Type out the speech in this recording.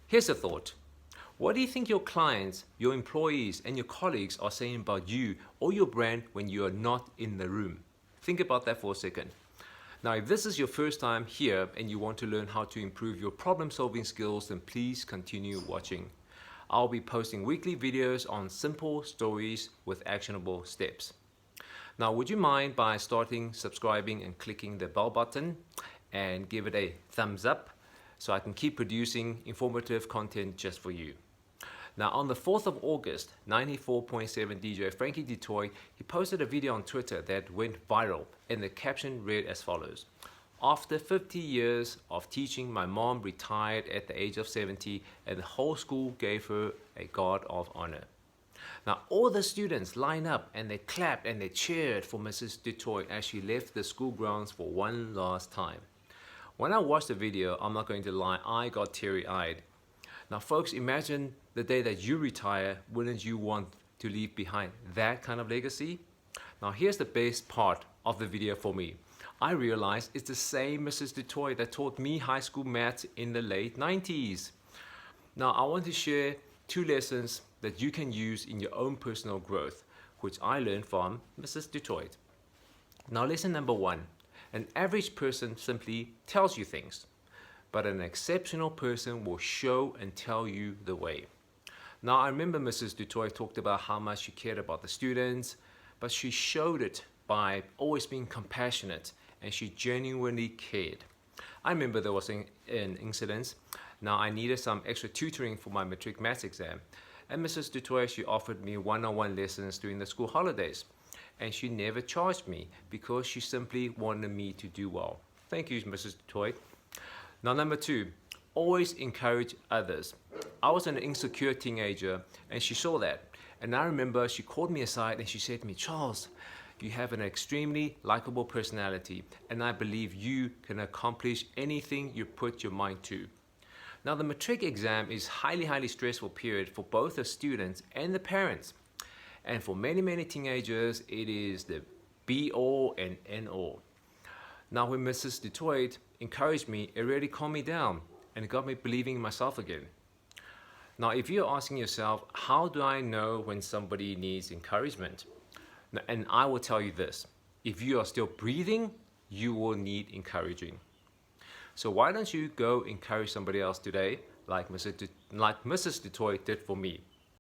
Here's a thought. What do you think your clients, your employees, and your colleagues are saying about you or your brand when you are not in the room? Think about that for a second. Now, if this is your first time here and you want to learn how to improve your problem-solving skills, then please continue watching. I'll be posting weekly videos on simple stories with actionable steps. Now, would you mind by starting subscribing and clicking the bell button and give it a thumbs up so I can keep producing informative content just for you. Now, on the 4th of August, 94.7 DJ Frankie Du Toit, he posted a video on Twitter that went viral, and the caption read as follows. After 50 years of teaching, my mom retired at the age of 70, and the whole school gave her a guard of honor. Now, all the students lined up and they clapped and they cheered for Mrs. Du Toit as she left the school grounds for one last time. When I watched the video, I'm not going to lie, I got teary-eyed. Now, folks, imagine the day that you retire, wouldn't you want to leave behind that kind of legacy? Now, here's the best part of the video for me. I realized it's the same Mrs. Du Toit that taught me high school maths in the late 90s. Now, I want to share 2 lessons that you can use in your own personal growth, which I learned from Mrs. Du Toit. Now, lesson number 1. An average person simply tells you things, but an exceptional person will show and tell you the way. Now, I remember Mrs. Du Toit talked about how much she cared about the students, but she showed it by always being compassionate, and she genuinely cared. I remember there was an incident. Now, I needed some extra tutoring for my matric maths exam, and Mrs. Du Toit, she offered me one-on-one lessons during the school holidays, and she never charged me because she simply wanted me to do well. Thank you, Mrs. Du Toit. Now, number 2, always encourage others. I was an insecure teenager, and she saw that. And I remember she called me aside and she said to me, Charles, you have an extremely likable personality, and I believe you can accomplish anything you put your mind to. Now, the matric exam is highly stressful period for both the students and the parents. And for many teenagers, it is the be-all and end-all. Now, when Mrs. Du Toit encouraged me, it really calmed me down and it got me believing in myself again. Now, if you're asking yourself, how do I know when somebody needs encouragement? And I will tell you this, if you are still breathing, you will need encouraging. So why don't you go encourage somebody else today, like Mrs. Du Toit did for me?